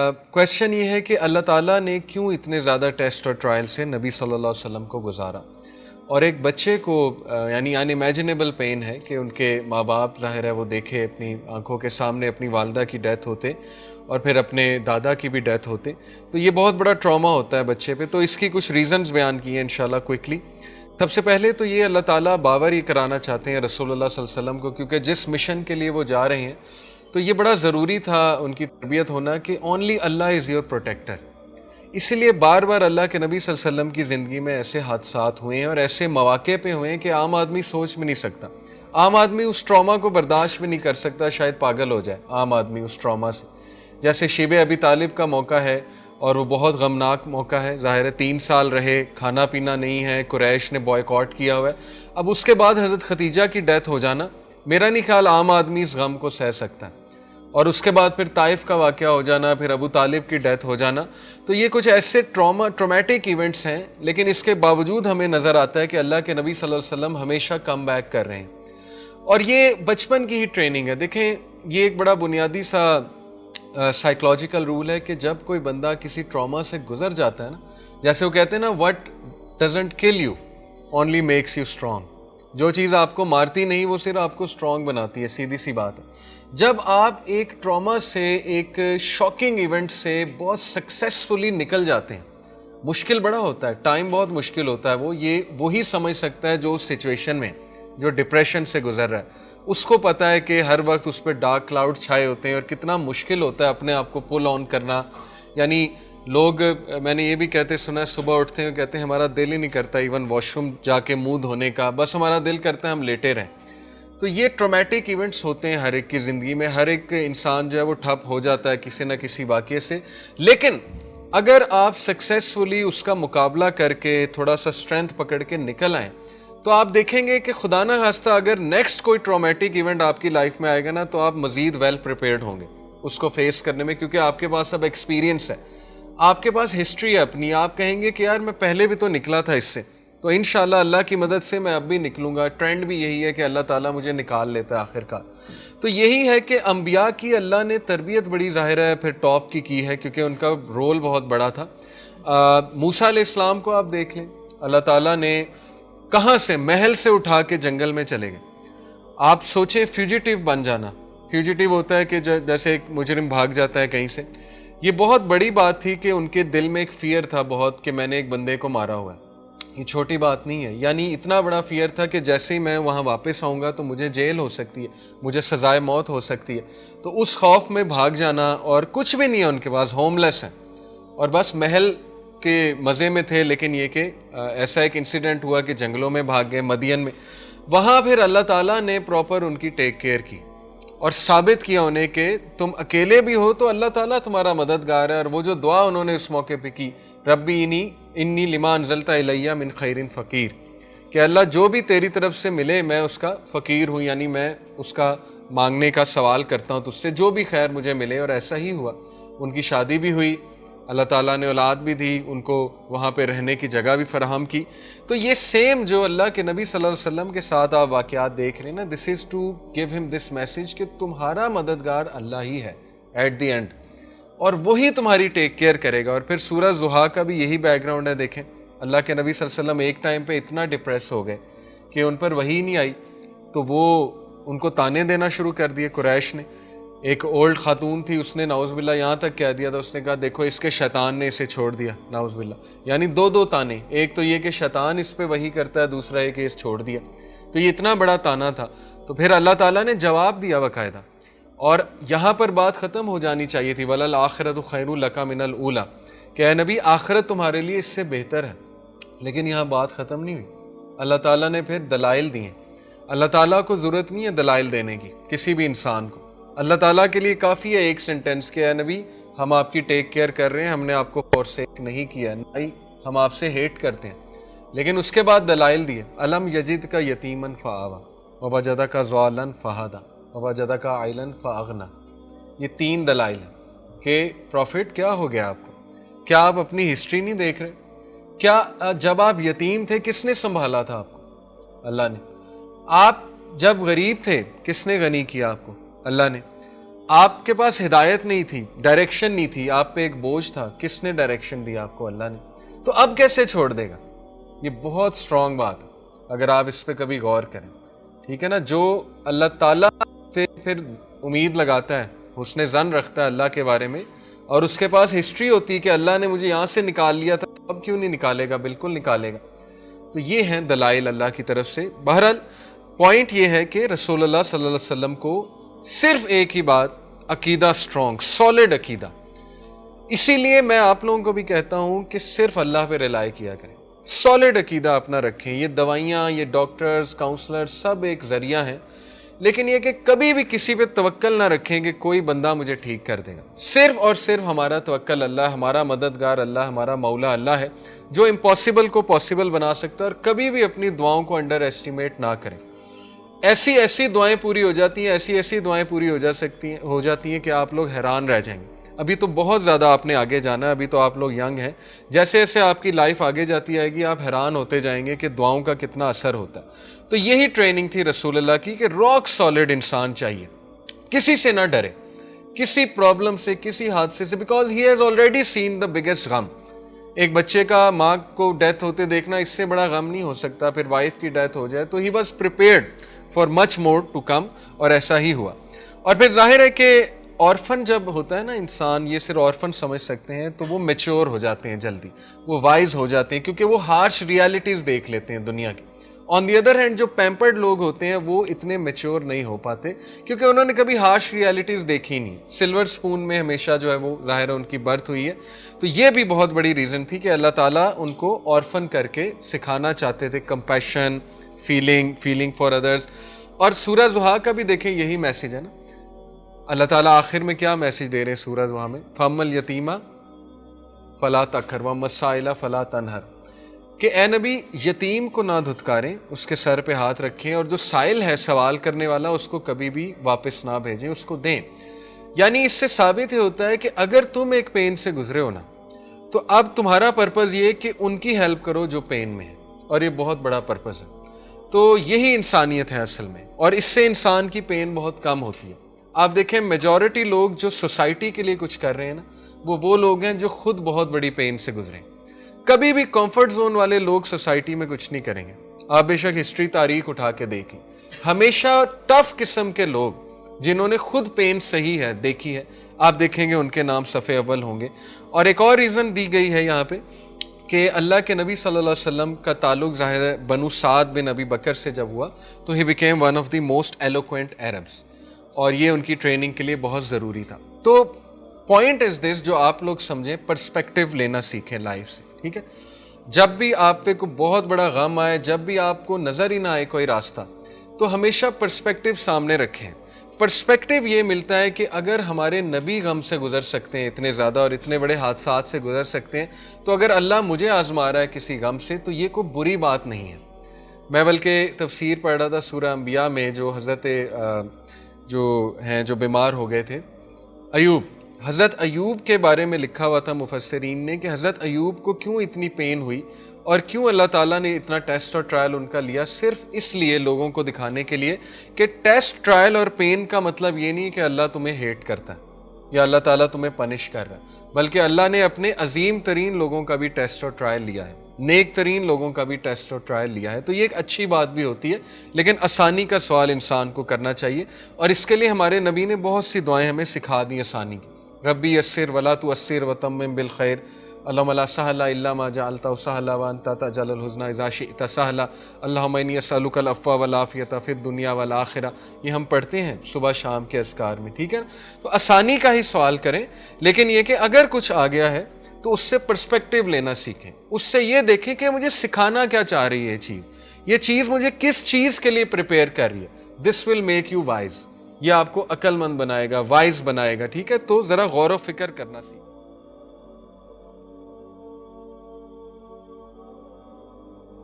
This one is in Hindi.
क्वेश्चन ये है कि अल्लाह ताला ने क्यों इतने ज़्यादा टेस्ट और ट्रायल से नबी सल्लल्लाहु अलैहि वसल्लम को गुजारा, और एक बच्चे को यानी अनइमेजिनेबल पेन है कि उनके माँ बाप ज़ाहिर है वो देखे अपनी आंखों के सामने अपनी वालदा की डेथ होते और फिर अपने दादा की भी डेथ होते, तो ये बहुत बड़ा ट्रॉमा होता है बच्चे पे। तो इसकी कुछ रीज़न्स बयान किए हैं इंशाल्लाह क्विकली। सबसे पहले तो ये अल्लाह ताला बावर ये कराना चाहते हैं रसूलुल्लाह सल्लल्लाहु अलैहि वसल्लम को, क्योंकि जिस मिशन के लिए वो जा रहे हैं तो ये बड़ा ज़रूरी था उनकी तरबियत होना कि only Allah is your protector. इसीलिए बार बार अल्लाह के नबी सल्लल्लाहु अलैहि वसल्लम की ज़िंदगी में ऐसे हादसात हुए हैं और ऐसे मौक़े पे हुए हैं कि आम आदमी सोच भी नहीं सकता। आम आदमी उस ट्रॉमा को बर्दाश्त भी नहीं कर सकता, शायद पागल हो जाए आम आदमी उस ट्रॉमा से। जैसे शिब अबी तालिब का मौका है और वो बहुत गमनाक मौका है। ज़ाहिर है 3 साल रहे, खाना पीना नहीं है, कुरैश ने बॉयकॉट किया हुआ है। अब उसके बाद हज़रत खदीजा की डेथ हो जाना, मेरा नहीं ख्याल आम आदमी इस गम को सह सकता है। और उसके बाद फिर ताइफ का वाक़या हो जाना, फिर अबू तालिब की डेथ हो जाना, तो ये कुछ ऐसे ट्रॉमेटिक इवेंट्स हैं। लेकिन इसके बावजूद हमें नज़र आता है कि अल्लाह के नबी सल्लल्लाहु अलैहि वसल्लम हमेशा कम बैक कर रहे हैं और ये बचपन की ही ट्रेनिंग है। देखें, ये एक बड़ा बुनियादी सा साइकोलॉजिकल रूल है कि जब कोई बंदा किसी ट्रॉमा से गुजर जाता है ना, जैसे वो कहते हैं ना, what doesn't kill you only makes you strong. जो चीज़ आपको मारती नहीं वो सिर्फ आपको स्ट्रॉन्ग बनाती है, सीधी सी बात है। जब आप एक ट्रॉमा से, एक शॉकिंग इवेंट से बहुत सक्सेसफुली निकल जाते हैं, मुश्किल बड़ा होता है, टाइम बहुत मुश्किल होता है, वो ही समझ सकता है जो उस सिचुएशन में, जो डिप्रेशन से गुजर रहा है, उसको पता है कि हर वक्त उस पर डार्क क्लाउड छाए होते हैं और कितना मुश्किल होता है अपने आप को पुल ऑन करना। यानी लोग, मैंने ये भी कहते सुना है, सुबह उठते हैं कहते हैं हमारा दिल ही नहीं करता इवन वॉशरूम जाके मुंह धोने का, बस हमारा दिल करता है हम लेटे रहें। तो ये ट्रॉमेटिक इवेंट्स होते हैं हर एक की ज़िंदगी में। हर एक इंसान जो है वो ठप हो जाता है किसी न किसी वाक़ये से। लेकिन अगर आप सक्सेसफुली उसका मुकाबला करके थोड़ा सा स्ट्रेंथ पकड़ के निकल आएँ तो आप देखेंगे कि खुदा ना खास्ता अगर नेक्स्ट कोई ट्रॉमेटिक इवेंट आपकी लाइफ में आएगा ना, तो आप मज़ीद वेल प्रिपेयर्ड होंगे उसको फेस करने में, क्योंकि आपके पास अब एक्सपीरियंस है, आपके पास हिस्ट्री है अपनी। आप कहेंगे कि यार मैं पहले भी तो निकला था इससे, तो इंशाल्लाह अल्लाह की मदद से मैं अब भी निकलूँगा। ट्रेंड भी यही है कि अल्लाह ताला मुझे निकाल लेता है आखिरकार। तो यही है कि अम्बिया की अल्लाह ने तरबियत बड़ी ज़ाहिर है फिर टॉप की है, क्योंकि उनका रोल बहुत बड़ा था। मूसा अलैहिस्सलाम को आप देख लें, अल्लाह ताला ने कहाँ से, महल से उठा के जंगल में चले गए। आप सोचें फ्यूजिटिव बन जाना, फ्यूजिटिव होता है कि जैसे एक मुजरिम भाग जाता है कहीं से। ये बहुत बड़ी बात थी कि उनके दिल में एक फियर था बहुत कि मैंने एक बंदे को मारा हुआ है। ये छोटी बात नहीं है, यानी इतना बड़ा फियर था कि जैसे ही मैं वहाँ वापस आऊँगा तो मुझे जेल हो सकती है, मुझे सजाए मौत हो सकती है। तो उस खौफ में भाग जाना, और कुछ भी नहीं है उनके पास, होमलेस हैं और बस महल के मज़े में थे। लेकिन ये कि ऐसा एक इंसिडेंट हुआ कि जंगलों में भाग गए, मदियन में। वहाँ फिर अल्लाह ताला ने प्रॉपर उनकी टेक केयर की और साबित किया उन्हें कि तुम अकेले भी हो तो अल्लाह ताला तुम्हारा मददगार है। और वो जो दुआ उन्होंने उस मौके पे की, रब्बी इन्नी लिमा अंज़लता इलैया मिन खैरिन फ़कीर, कि अल्लाह जो भी तेरी तरफ से मिले मैं उसका फ़कीर हूँ, यानी मैं उसका मांगने का सवाल करता हूँ तुझसे, जो भी खैर मुझे मिले। और ऐसा ही हुआ, उनकी शादी भी हुई, अल्लाह ताला ने औलाद भी दी, उनको वहाँ पे रहने की जगह भी फराहम की। तो ये सेम जो अल्लाह के नबी सल्लल्लाहु अलैहि वसल्लम के साथ आप वाक़यात देख रहे हैं ना, this is to give him this message कि तुम्हारा मददगार अल्लाह ही है एट द एंड, और वही तुम्हारी टेक केयर करेगा। और फिर सूरह ज़ुहा का भी यही बैकग्राउंड है। देखें, अल्लाह के नबी सल्लल्लाहु अलैहि वसल्लम एक टाइम पे इतना डिप्रेस हो गए कि उन पर वही नहीं आई, तो वो उनको ताने देना शुरू कर दिए कुरैश ने। एक ओल्ड खातून थी, उसने नाउज़ुबिल्लाह यहाँ तक कह दिया था, उसने कहा देखो इसके शैतान ने इसे छोड़ दिया, नाउज़ुबिल्लाह। यानी दो ताने, एक तो ये कि शैतान इस पे वही करता है, दूसरा ये कि इस छोड़ दिया। तो ये इतना बड़ा ताना था। तो फिर अल्लाह ताला ने जवाब दिया बाकायदा, और यहाँ पर बात ख़त्म हो जानी चाहिए थी, वलल आखिरतु खैरुल लका मिनल ऊला, कि नबी आखिरत तुम्हारे लिए इससे बेहतर है। लेकिन यहाँ बात ख़त्म नहीं हुई, अल्लाह ताला ने फिर दलाइल दिए। अल्लाह ताला को ज़रूरत नहीं है दलाइल देने की किसी भी इंसान को। अल्लाह ताला के लिए काफ़ी है एक सेंटेंस के, है नबी हम आपकी टेक केयर कर रहे हैं, हमने आपको फॉरसेक नहीं किया, नहीं हम आपसे हेट करते हैं। लेकिन उसके बाद दलाइल दिए, अलम यजिद का यतीमन फ़आवा ववजदा का ज़ालन फ़हदा ववजदा का आइलन फ़अगना। ये 3 दलाइल हैं कि प्रॉफिट क्या हो गया आपको, क्या आप अपनी हिस्ट्री नहीं देख रहे? क्या जब आप यतीम थे किसने संभाला था आपको? अल्लाह ने। आप जब गरीब थे किसने गनी किया आपको? अल्लाह ने। आपके पास हिदायत नहीं थी, डायरेक्शन नहीं थी, आप पे एक बोझ था, किसने डायरेक्शन दिया आपको? अल्लाह ने। तो अब कैसे छोड़ देगा? ये बहुत स्ट्रांग बात है, अगर आप इस पे कभी गौर करें, ठीक है ना। जो अल्लाह ताला से फिर उम्मीद लगाता है, हुस्ने ज़न रखता है अल्लाह के बारे में, और उसके पास हिस्ट्री होती है कि अल्लाह ने मुझे यहाँ से निकाल लिया था, अब क्यों नहीं निकालेगा? बिल्कुल निकालेगा। तो ये हैं दलाइल अल्लाह की तरफ से। बहरहाल पॉइंट ये है कि रसूलुल्लाह सल्लल्लाहु अलैहि वसल्लम को सिर्फ एक ही बात, अकीदा स्ट्रॉन्ग, सॉलिड अकीदा। इसीलिए मैं आप लोगों को भी कहता हूं कि सिर्फ अल्लाह पे रिलाय किया करें, सॉलिड अकीदा अपना रखें। ये दवाइयाँ, ये डॉक्टर्स, काउंसलर्स सब एक जरिया है, लेकिन ये कि कभी भी किसी पे तवक्कल ना रखें कि कोई बंदा मुझे ठीक कर देगा। सिर्फ और सिर्फ हमारा तवक्कल अल्लाह, हमारा मददगार अल्लाह, हमारा मौला अल्लाह है, जो इम्पॉसिबल को पॉसिबल बना सकता है। और कभी भी अपनी दुआओं को अंडर एस्टिमेट ना करें। ऐसी ऐसी दुआएं पूरी हो जाती हैं, ऐसी ऐसी दुआएं पूरी हो जाती हैं कि आप लोग हैरान रह जाएंगे। अभी तो बहुत ज़्यादा आपने आगे जाना है, अभी तो आप लोग यंग हैं। जैसे जैसे आपकी लाइफ आगे जाती जाएगी, आप हैरान होते जाएंगे कि दुआओं का कितना असर होता है। तो यही ट्रेनिंग थी रसूलुल्लाह की कि रॉक सॉलिड इंसान चाहिए, किसी से ना डरे, किसी प्रॉब्लम से, किसी हादसे से, because he has already seen the biggest गम। एक बच्चे का माँ को डेथ होते देखना, इससे बड़ा गम नहीं हो सकता। फिर वाइफ की डेथ हो जाए तो he was prepared for much more to come, और ऐसा ही हुआ। और फिर जाहिर है कि ऑर्फन जब होता है ना इंसान, ये सिर्फ ऑर्फन समझ सकते हैं, तो वो मैच्योर हो जाते हैं जल्दी, वो वाइज हो जाते हैं, क्योंकि वो हार्श रियलिटीज देख लेते हैं दुनिया की। ऑन दी अदर हैंड जो पैम्पर्ड लोग होते हैं वो इतने मैच्योर नहीं हो पाते, क्योंकि उन्होंने कभी हार्श रियलिटीज देखी नहीं। सिल्वर स्पून में हमेशा जो है वो जाहिर है उनकी बर्थ हुई है। तो ये भी बहुत बड़ी रीज़न थी कि अल्लाह ताला उनको ऑर्फन करके सिखाना चाहते थे कंपैशन, फीलिंग फॉर अदर्स। और सूरह ज़ुहा का भी देखें यही मैसेज है ना। अल्लाह ताला आखिर में क्या मैसेज दे रहे हैं सूरह ज़ुहा में? फम्मल यतीमा फला तखर व मसाइला फला तनहर, कि ए नबी यतीम को ना धुतकारें, उसके सर पे हाथ रखें, और जो साइल है, सवाल करने वाला, उसको कभी भी वापस ना भेजें, उसको दें। यानी इससे साबित ये होता है कि अगर तुम एक पेन से गुजरे हो ना, तो अब तुम्हारा पर्पज़ ये कि उनकी हेल्प करो जो पेन में है, और ये बहुत बड़ा पर्पज़ है। तो यही इंसानियत है असल में, और इससे इंसान की पेन बहुत कम होती है। आप देखें मेजॉरिटी लोग जो सोसाइटी के लिए कुछ कर रहे हैं ना, वो लोग हैं जो खुद बहुत बड़ी पेन से गुजरे। कभी भी कंफर्ट जोन वाले लोग सोसाइटी में कुछ नहीं करेंगे। आप बेशक हिस्ट्री, तारीख उठा के देखें, हमेशा टफ किस्म के लोग जिन्होंने खुद पेन सही है, देखी है, आप देखेंगे उनके नाम सफ़े अव्वल होंगे। और एक और रीज़न दी गई है यहाँ पे कि अल्लाह के नबी सल्लल्लाहु अलैहि वसल्लम का ताल्लुक ज़ाहिर है बनु साद बिन अबी बकर से जब हुआ, तो he became one of the most eloquent Arabs, और ये उनकी ट्रेनिंग के लिए बहुत ज़रूरी था। तो पॉइंट इज़ दिस, जो आप लोग समझें, पर्सपेक्टिव लेना सीखें लाइफ से, ठीक है। जब भी आप पे कोई बहुत बड़ा गम आए, जब भी आपको नज़र ही ना आए कोई रास्ता, तो हमेशा पर्सपेक्टिव सामने रखें। पर्सपेक्टिव ये मिलता है कि अगर हमारे नबी गम से गुजर सकते हैं इतने ज़्यादा, और इतने बड़े हादसात से गुजर सकते हैं, तो अगर अल्लाह मुझे आजमा रहा है किसी गम से, तो ये कोई बुरी बात नहीं है। मैं बल्कि तफसीर पढ़ रहा था सूरह अंबिया में, जो हज़रत जो बीमार हो गए थे, अयूब, हज़रत अयूब के बारे में लिखा हुआ था मुफस्सिरीन ने कि हज़रत अयूब को क्यों इतनी पेन हुई, और क्यों अल्लाह ताला ने इतना टेस्ट और ट्रायल उनका लिया, सिर्फ इसलिए, लोगों को दिखाने के लिए कि टेस्ट, ट्रायल और पेन का मतलब ये नहीं कि अल्लाह तुम्हें हेट करता है या अल्लाह ताला तुम्हें पनिश कर रहा है, बल्कि अल्लाह ने अपने अजीम तरीन लोगों का भी टेस्ट और ट्रायल लिया है, नेक तरीन लोगों का भी टेस्ट और ट्रायल लिया है। तो ये एक अच्छी बात भी होती है, लेकिन आसानी का सवाल इंसान को करना चाहिए, और इसके लिए हमारे नबी ने बहुत सी दुआएं हमें सिखा दी आसानी की। रब्बी यस्सिर वला तुअस्सिर वतम्मिम बिल खैर, अल्लाहुम्मा ला सहला इल्ला मा जअलतहु सहला व अन्ता तजअलुल हुज़्ना इज़ा शिअता सहला, अल्लाहुम्मा इन्नी अस्अलुकल अफ़्वा वल आफ़ियता फ़िद दुनिया वल आखिरा। ये हम पढ़ते हैं सुबह शाम के अज़कार में, ठीक है ना। तो आसानी का ही सवाल करें, लेकिन ये कि अगर कुछ आ गया है तो उससे पर्सपेक्टिव लेना सीखें, उससे ये देखें कि मुझे सिखाना क्या चाह रही है ये चीज़ मुझे किस चीज़ के लिए प्रिपेयर कर रही है। This will make you wise, ये आपको अक्लमंद बनाएगा, वाइज बनाएगा, ठीक है। तो ज़रा गौर व फिक्र करना सीखें।